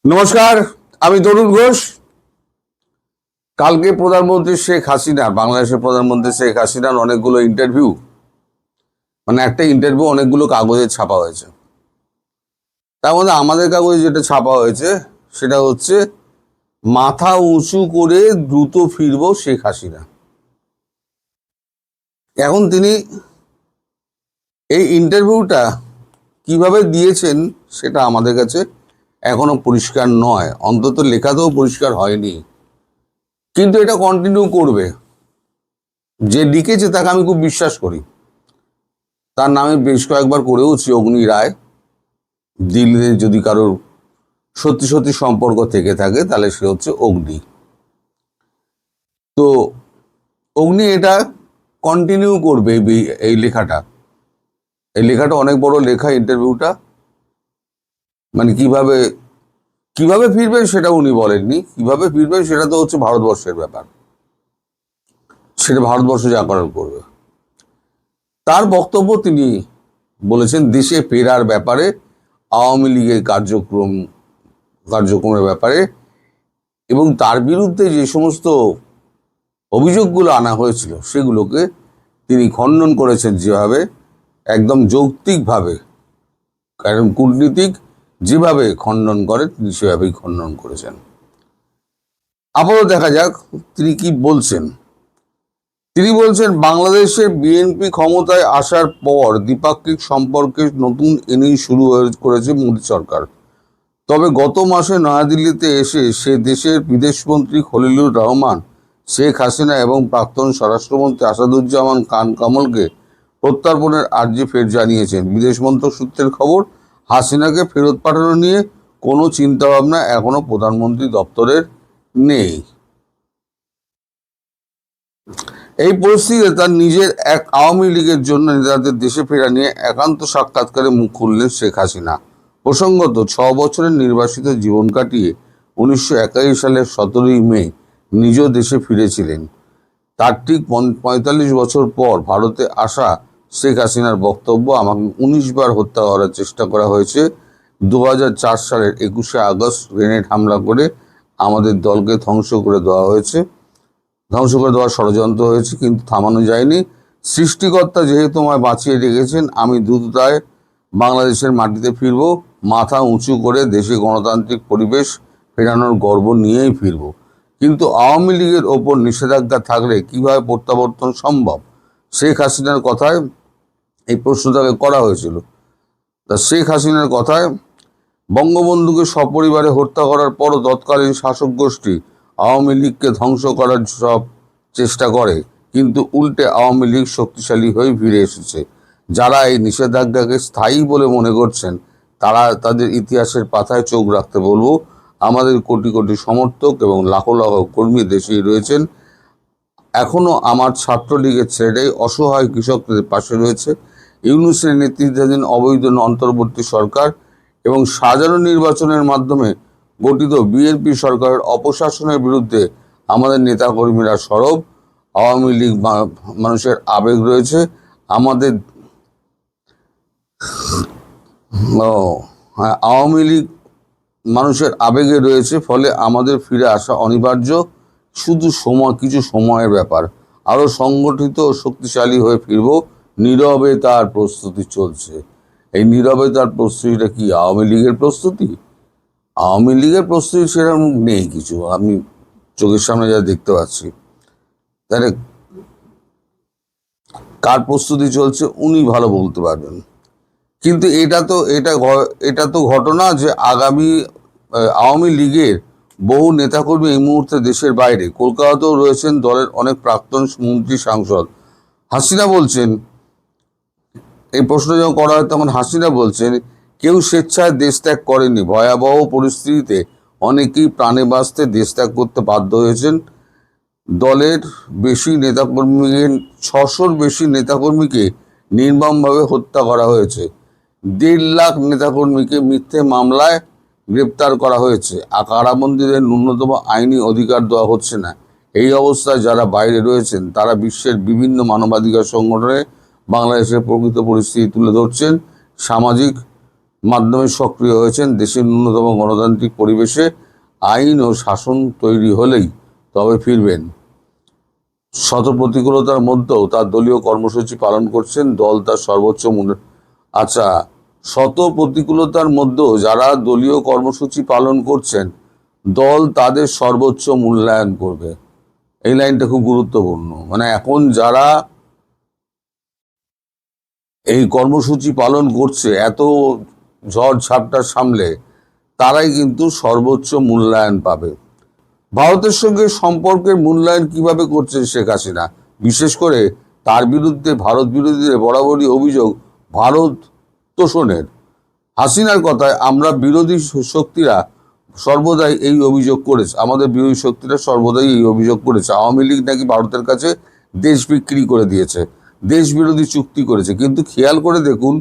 নমস্কার, আমি তরুণ ঘোষ। কালকে প্রধানমন্ত্রী শেখ হাসিনা, বাংলাদেশের প্রধানমন্ত্রী শেখ হাসিনার অনেকগুলো ইন্টারভিউ, মানে একটা ইন্টারভিউ অনেকগুলো কাগজে ছাপা হয়েছে। তার মধ্যে আমাদের কাগজে যেটা ছাপা হয়েছে সেটা হচ্ছে মাথা উঁচু করে দ্রুত ফিরবো শেখ হাসিনা। এখন তিনি এই ইন্টারভিউটা কিভাবে দিয়েছেন সেটা আমাদের কাছে এখনো পরিষ্কার নয়, অন্তত লেখাতেও পরিষ্কার হয়নি। কিন্তু এটা কন্টিনিউ করবে। যে লিখেছে তাকে আমি খুব বিশ্বাস করি। তার নামে বেশ কয়েকবার করেওছি অগ্নি রায়। দিল্লিতে যদি কারোর সত্যি সত্যি সম্পর্ক থেকে থাকে তাহলে সে হচ্ছে অগ্নি। তো অগ্নি এটা কন্টিনিউ করবে। এই লেখাটা অনেক বড় লেখা। ইন্টারভিউটা মানে কিভাবে কিভাবে ফিরবেন সেটা উনি বলেননি। কিভাবে ফিরবেন সেটা তো হচ্ছে ভারতবর্ষের ব্যাপার, সেটা ভারতবর্ষ যা করার করবে। তার বক্তব্য তিনি বলেছেন দেশে ফেরার ব্যাপারে, আওয়ামী লীগের কার্যক্রমের ব্যাপারে, এবং তার বিরুদ্ধে যে সমস্ত অভিযোগগুলো আনা হয়েছিল সেগুলোকে তিনি খণ্ডন করেছেন, যেভাবে একদম যৌক্তিকভাবে, কারণ কূটনীতিক যেভাবে খণ্ডন করে তিনি সেভাবেই খণ্ডন করেছেন। আপাতত দেখা যাক তিনি কি বলছেন। তিনি বলছেন বাংলাদেশের বিএনপি ক্ষমতায় আসার পর দ্বিপাক্ষিক সম্পর্কে নতুন ইনিংস শুরু করেছে মোদী সরকার। তবে গত মাসে নয়াদিল্লিতে এসে সে দেশের বিদেশমন্ত্রী খলিলুর রহমান, শেখ হাসিনা এবং প্রাক্তন স্বরাষ্ট্রমন্ত্রী আসাদুজ্জামান খান কামালকে প্রত্যর্পণের আর্জি ফের জানিয়েছেন। বিদেশ মন্ত্রক সূত্রের খবর, হাসিনাকে ফেরত পাঠানো নিয়ে কোনো চিন্তাভাবনা এখনো প্রধানমন্ত্রী দপ্তরের নেই। এই পরিস্থিতিতে তার নিজের এক আওয়ামী লীগের জন্য নেতাদের দেশে ফেরা নিয়ে একান্ত সাক্ষাৎকারে মুখ খুললেন শেখ হাসিনা। প্রসঙ্গত 6 বছরের নির্বাসিত জীবন কাটিয়ে 1981 সালের 17ই মে নিজ দেশে ফিরেছিলেন। তার ঠিক 45 বছর পর ভারতে আসা শেখ হাসিনার বক্তব্য, আমাকে 19 বার হত্যা করার চেষ্টা করা হয়েছে। 2004 সালের 21শে আগস্ট গ্রেনেড হামলা করে আমাদের দলকে ধ্বংস করে দেওয়ার ষড়যন্ত্র হয়েছে, কিন্তু থামানো যায়নি। সৃষ্টিকর্তা যেহেতু আমায় বাঁচিয়ে রেখেছেন, আমি দ্রুততায় বাংলাদেশের মাটিতে ফিরব। মাথা উঁচু করে দেশে গণতান্ত্রিক পরিবেশ ফেরানোর গর্ব নিয়েই ফিরব। কিন্তু আওয়ামী লীগের ওপর নিষেধাজ্ঞা থাকলে কিভাবে প্রত্যাবর্তন সম্ভব? শেখ হাসিনার কথায় এই প্রশ্ন তাকে করা হয়েছিল। তা শেখ হাসিনার কথায়, বঙ্গবন্ধুকে সপরিবারে হত্যা করার পরও তৎকালীন শাসক গোষ্ঠী আওয়ামী লীগকে ধ্বংস করার সব চেষ্টা করে, কিন্তু উল্টে আওয়ামী লীগ শক্তিশালী হয়ে ফিরে এসেছে। যারা এই নিষেধাজ্ঞাকে স্থায়ী বলে মনে করছেন তারা তাদের ইতিহাসের পাতায় চোখ রাখতে বলবো। আমাদের কোটি কোটি সমর্থক এবং লাখো লাখো কর্মী দেশেই রয়েছেন। এখনো আমার ছাত্রলীগের ছেলেটাই অসহায় কৃষকদের পাশে রয়েছে। ইউনূসের নেতৃত্বাধীন অবৈধ অন্তর্বর্তী সরকার এবং সাজানো নির্বাচনের মাধ্যমে গঠিত বিএনপি সরকারের অপশাসনের বিরুদ্ধে আমাদের নেতাকর্মীরা সরব। আওয়ামী লীগ মানুষের আবেগ রয়েছে, আমাদের আওয়ামী লীগ মানুষের আবেগে রয়েছে, ফলে আমাদের ফিরে আসা অনিবার্য। শুধু কিছু সময়ের ব্যাপার। আরও সংগঠিত ও শক্তিশালী হয়ে ফিরব। নীরবে তার প্রস্তুতি চলছে। এই নীরবে তার প্রস্তুতিটা কি আওয়ামী লীগের প্রস্তুতি? আওয়ামী লীগের প্রস্তুতি সেরকম নেই কিছু, আমি চোখের সামনে যা দেখতে পাচ্ছি। তাহলে কার প্রস্তুতি চলছে উনি ভালো বলতে পারবেন। কিন্তু এটা তো ঘটনা যে আগামী আওয়ামী লীগের বহু নেতাকর্মী এই মুহূর্তে দেশের বাইরে, কলকাতাতেও রয়েছেন দলের অনেক প্রাক্তন মন্ত্রী, সাংসদ। হাসিনা বলছেন, এই প্রশ্ন যখন করা হয় তখন হাসিনা বলছেন, কেউ স্বেচ্ছায় দেশ ত্যাগ করেনি। ভয়াবহ পরিস্থিতিতে অনেকেই প্রাণে বাঁচতে দেশ ত্যাগ করতে বাধ্য হয়েছেন। দলের 600-র বেশি নেতাকর্মীকে নির্মমভাবে হত্যা করা হয়েছে। 1.5 লাখ নেতাকর্মীকে মিথ্যে মামলায় গ্রেপ্তার করা হয়েছে। কারাবন্দীদের ন্যূনতম আইনি অধিকার দেওয়া হচ্ছে না। এই অবস্থায় যারা বাইরে রয়েছেন তারা বিশ্বের বিভিন্ন মানবাধিকার সংগঠনে বাংলাদেশের প্রকৃত পরিস্থিতি তুলে ধরছেন। সামাজিক মাধ্যমে সক্রিয় হয়েছেন। দেশের ন্যূনতম গণতান্ত্রিক পরিবেশে আইন ও শাসন তৈরি হলেই তবে ফিরবেন। শত প্রতিকূলতার মধ্যেও তার দলীয় কর্মসূচি পালন করছেন। দল তার সর্বোচ্চ আচ্ছা, শত প্রতিকূলতার মধ্যেও যারা দলীয় কর্মসূচি পালন করছেন, দল তাদের সর্বোচ্চ মূল্যায়ন করবে। এই লাইনটা খুব গুরুত্বপূর্ণ। মানে এখন যারা এই কর্মসূচি পালন করছে এত ঝড় ঝাপটা সামলে, তারাই কিন্তু সর্বোচ্চ মূল্যায়ন পাবে। ভারতের সঙ্গে সম্পর্কের মূল্যায়ন কিভাবে করছেন শেখ হাসিনা? বিশেষ করে তার বিরুদ্ধে ভারত বিরোধীদের বরাবরই অভিযোগ ভারত তোষণের। হাসিনার কথায়, আমরা বিরোধী শক্তিরা সর্বদাই এই অভিযোগ করেছে, আমাদের বিরোধী শক্তিরা সর্বদাই এই অভিযোগ করেছে আওয়ামী লীগ নাকি ভারতের কাছে দেশ বিক্রি করে দিয়েছে, দেশ বিরোধী চুক্তি করেছে। কিন্তু খেয়াল করে দেখুন,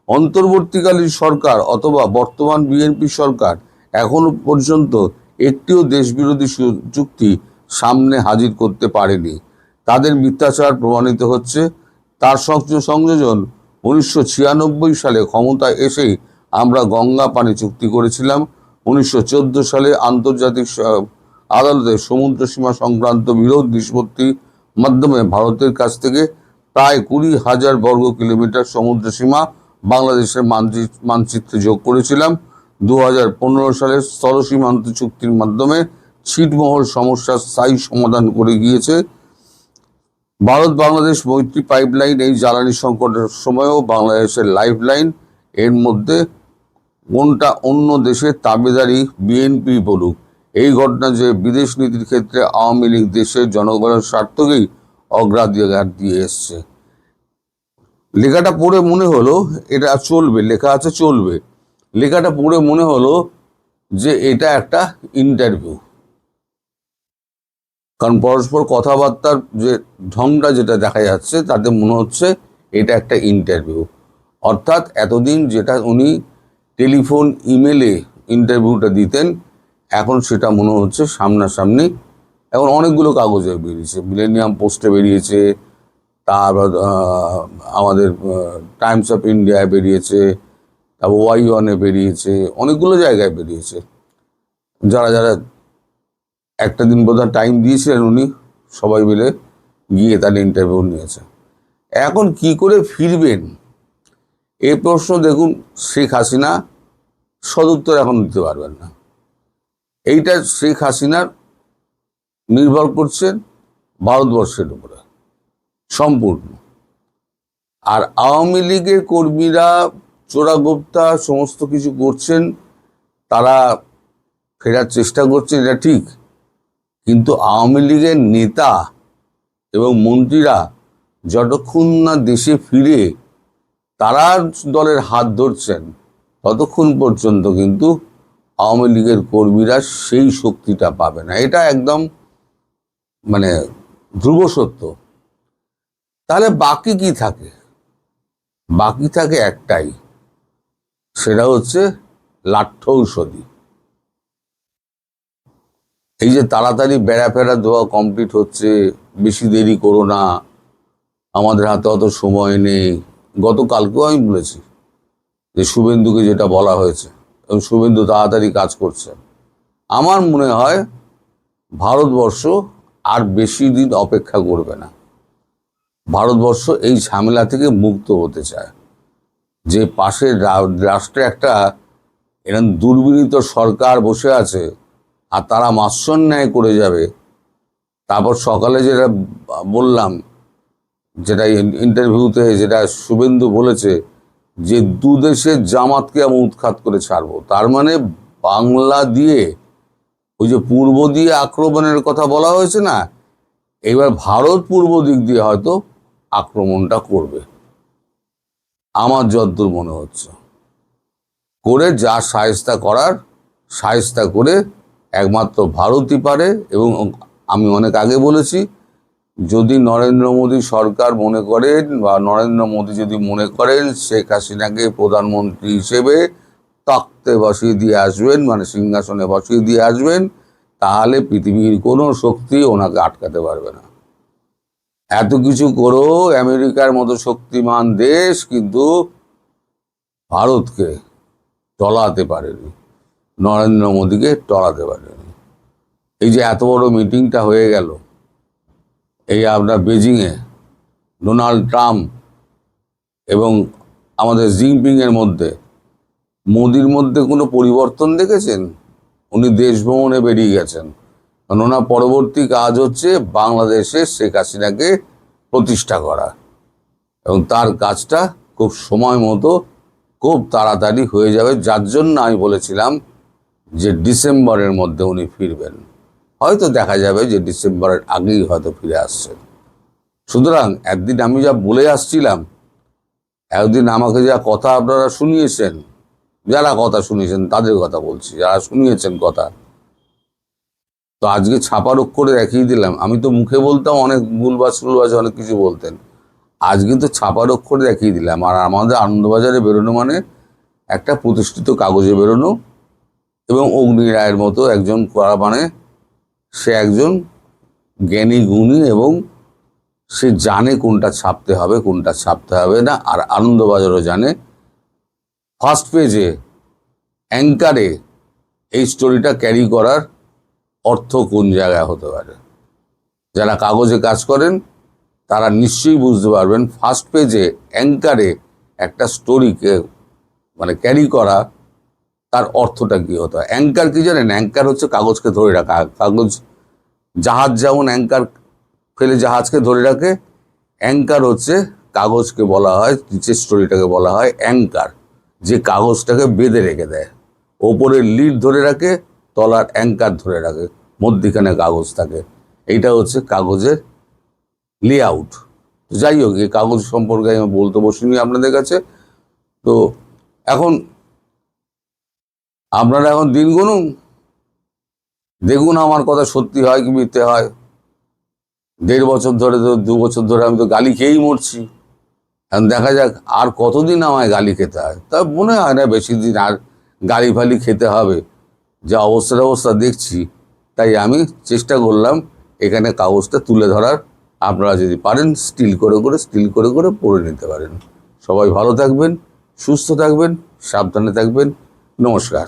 অন্তর্বর্তীকালীন সরকার অথবা বর্তমান বিএনপি সরকার এখনো পর্যন্ত একটিও দেশ বিরোধী চুক্তি সামনে হাজির করতে পারেনি। তাদের মিথ্যাচার প্রমাণিত হচ্ছে। তার সংযোজন 1996 সালে ক্ষমতায় এসেই আমরা গঙ্গা পানি চুক্তি করেছিলাম। 1914 সালে আন্তর্জাতিক আদালতে সমুদ্র সীমা সংক্রান্ত বিরোধ নিষ্পত্তির মাধ্যমে ভারতের কাছ থেকে প্রায় 20,000 বর্গ কিলোমিটার সমুদ্র সীমা বাংলাদেশের মানচিত্রে যোগ করেছিলাম। 2015 সালে স্থল সীমান্ত চুক্তির মাধ্যমে ছিটমহল সমস্যার স্থায়ী সমাধান করে গিয়েছে। ভারত বাংলাদেশ মৈত্রী পাইপলাইন এই জ্বালানি সংকটের সময়ও বাংলাদেশের লাইফ লাইন। এর মধ্যে কোনটা অন্য দেশের তাবেদারি বিএনপি বলুক, এই ঘটনা যে বিদেশ নীতির ক্ষেত্রে আওয়ামী লীগ দেশের জনগণের স্বার্থকেই অগ্রাধিকার দিয়ে এসছে। লেখাটা পড়ে মনে হলো এটা চলবে, লেখা আছে চলবে। লেখাটা পড়ে মনে হলো যে এটা একটা ইন্টারভিউ। কারণ পরস্পর কথাবার্তার যে ঢংটা যেটা দেখা যাচ্ছে, তাতে মনে হচ্ছে এটা একটা ইন্টারভিউ। অর্থাৎ এতদিন যেটা উনি টেলিফোন ইমেলে ইন্টারভিউটা দিতেন, এখন সেটা মনে হচ্ছে সামনাসামনি। এখন অনেকগুলো কাগজে বেরিয়েছে, মিলেনিয়াম পোস্টে বেরিয়েছে, তারপর আমাদের টাইমস অফ ইন্ডিয়ায় বেরিয়েছে, তারপর Y1-এ বেরিয়েছে, অনেকগুলো জায়গায় বেরিয়েছে। যারা যারা একটা দিন বোধহয় টাইম দিয়েছিলেন উনি, সবাই মিলে গিয়ে তার ইন্টারভিউ নিয়েছে। এখন কি করে ফিরবেন এই প্রশ্ন দেখুন, শেখ হাসিনা সদুত্তর এখন দিতে পারবেন না। এইটা শেখ হাসিনার নির্ভর করছেন ভারতবর্ষের উপরে সম্পূর্ণ। আর আওয়ামী লীগের কর্মীরা চোরাগোপ্তা সমস্ত কিছু করছেন, তারা ফেরার চেষ্টা করছেন, এটা ঠিক। কিন্তু আওয়ামী লীগের নেতা এবং মন্ত্রীরা যতক্ষণ না দেশে ফিরে তারা দলের হাত ধরছেন, ততক্ষণ পর্যন্ত কিন্তু আওয়ামী লীগের কর্মীরা সেই শক্তিটা পাবে না। এটা একদম মানে ধ্রুব সত্য। তাহলে বাকি কি থাকে? বাকি থাকে একটাই, সেটা হচ্ছে লাঠৌষধি। এই যে তাড়াতাড়ি বেড়া ফেরা দেওয়া কমপ্লিট হচ্ছে, বেশি দেরি করো না, আমাদের হাতে অত সময় নেই। গতকালকেও আমি বলেছি যে শুভেন্দুকে যেটা বলা হয়েছে, এবং শুভেন্দু তাড়াতাড়ি কাজ করছে। আমার মনে হয় ভারতবর্ষ আর বেশি দিন অপেক্ষা করবে না। ভারতবর্ষ এই ঝামেলা থেকে মুক্ত হতে চায়। যে পাশের রাষ্ট্রে একটা এরকম দুর্বিনীত সরকার বসে আছে, আর তারা মাৎসন্যায় করে যাবে। তারপর সকালে যেটা বললাম, যেটা ইন্টারভিউতে যেটা শুভেন্দু বলেছে, যে দুদেশের জামাতকে আমি উৎখাত করে ছাড়বো। তার মানে বাংলা দিয়ে ওই যে পূর্ব দিয়ে আক্রমণের কথা বলা হয়েছে না, এবার ভারত পূর্ব দিক দিয়ে হয়তো আক্রমণটা করবে, আমার যতদূর মনে হচ্ছে। করে যা শায়েস্তা করার শায়েস্তা করে একমাত্র ভারতই পারে। এবং আমি অনেক আগে বলেছি, যদি নরেন্দ্র মোদী সরকার মনে করেন, বা নরেন্দ্র মোদী যদি মনে করেন শেখ হাসিনাকে প্রধানমন্ত্রী হিসেবে তক্তে বসিয়ে দিয়ে আসবেন, মানে সিংহাসনে বসিয়ে দিয়ে আসবেন, তাহলে পৃথিবীর কোনো শক্তি ওনাকে আটকাতে পারবে না। এত কিছু করেও আমেরিকার মতো শক্তিমান দেশ কিন্তু ভারতকে টলাতে পারেনি, নরেন্দ্র মোদীকে টলাতে পারেনি। এই যে এত বড় মিটিংটা হয়ে গেল, এই আপনার বেজিংয়ে ডোনাল্ড ট্রাম্প এবং আমাদের জিনপিংয়ের মধ্যে, মোদির মধ্যে কোনো পরিবর্তন দেখেছেন? উনি দেশ ভ্রমণে বেরিয়ে গেছেন, কারণ ওনার পরবর্তী কাজ হচ্ছে বাংলাদেশে শেখ হাসিনাকে প্রতিষ্ঠা করা, এবং তার কাজটা খুব সময় মতো খুব তাড়াতাড়ি হয়ে যাবে। যার জন্য আমি বলেছিলাম যে ডিসেম্বরের মধ্যে উনি ফিরবেন, হয়তো দেখা যাবে যে ডিসেম্বরের আগেই হয়তো ফিরে আসছেন। সুতরাং একদিন আমি যা বলে আসছিলাম, একদিন আমাকে যা কথা আপনারা শুনিয়েছেন, যারা কথা শুনিয়েছেন তাদের কথা বলছি, যারা শুনিয়েছেন কথা, তো আজকে ছাপার অক্ষরে দেখিয়ে দিলাম। আমি তো মুখে বলতাম অনেক ভুলবাস অনেক কিছু বলতেন, আজ কিন্তু ছাপার অক্ষরে দেখিয়ে দিলাম। আর আমাদের আনন্দবাজারে বেরোনো মানে একটা প্রতিষ্ঠিত কাগজে বেরোনো, এবং অগ্নি রায়ের মতো একজন করা, মানে সে একজন জ্ঞানী গুণী, এবং সে জানে কোনটা ছাপতে হবে কোনটা ছাপতে হবে না। আর আনন্দবাজারও জানে ফার্স্ট পেজে অ্যাঙ্কারে এই স্টোরিটা ক্যারি করার অর্থ কোন জায়গায় হতে পারে। যারা কাগজে কাজ করেন তারা নিশ্চয়ই বুঝতে পারবেন ফার্স্ট পেজে অ্যাঙ্কারে একটা স্টোরিকে মানে ক্যারি করা, তার অর্থটা কী হতো। অ্যাঙ্কার কি জানেন? অ্যাঙ্কার হচ্ছে কাগজকে ধরে রাখা। কাগজ, জাহাজ যেমন অ্যাঙ্কার ফেলে জাহাজকে ধরে রাখে, অ্যাঙ্কার হচ্ছে কাগজকে বলা হয়, নিচের স্টোরিটাকে বলা হয় অ্যাঙ্কার, যে কাগজটাকে বেঁধে রেখে দেয়। ওপরের লিড ধরে রাখে, তলার অ্যাঙ্কার ধরে রাখে, মধ্যিখানে কাগজ থাকে। এইটা হচ্ছে কাগজের লেআউট। যাই হোক, এই কাগজ সম্পর্কে আমি বলতে বসিনি আপনাদের কাছে। তো এখন আপনারা এখন দিন গুনুন, দেখুন আমার কথা সত্যি হয় কি মিথ্যে হয়। 1.5 বছর ধরে, 2 বছর ধরে আমি তো গালি খেয়েই মরছি। এখন দেখা যাক আর কতদিন আমায় গালি খেতে হয়। তা মনে হয় না বেশি দিন আর গালি ফালি খেতে হবে, যা অবস্থা দেখছি। তাই আমি চেষ্টা করলাম এখানে কাগজটা তুলে ধরার। আপনারা যদি পারেন স্টিল করে পড়ে নিতে পারেন। সবাই ভালো থাকবেন, সুস্থ থাকবেন, সাবধানে থাকবেন। নমস্কার।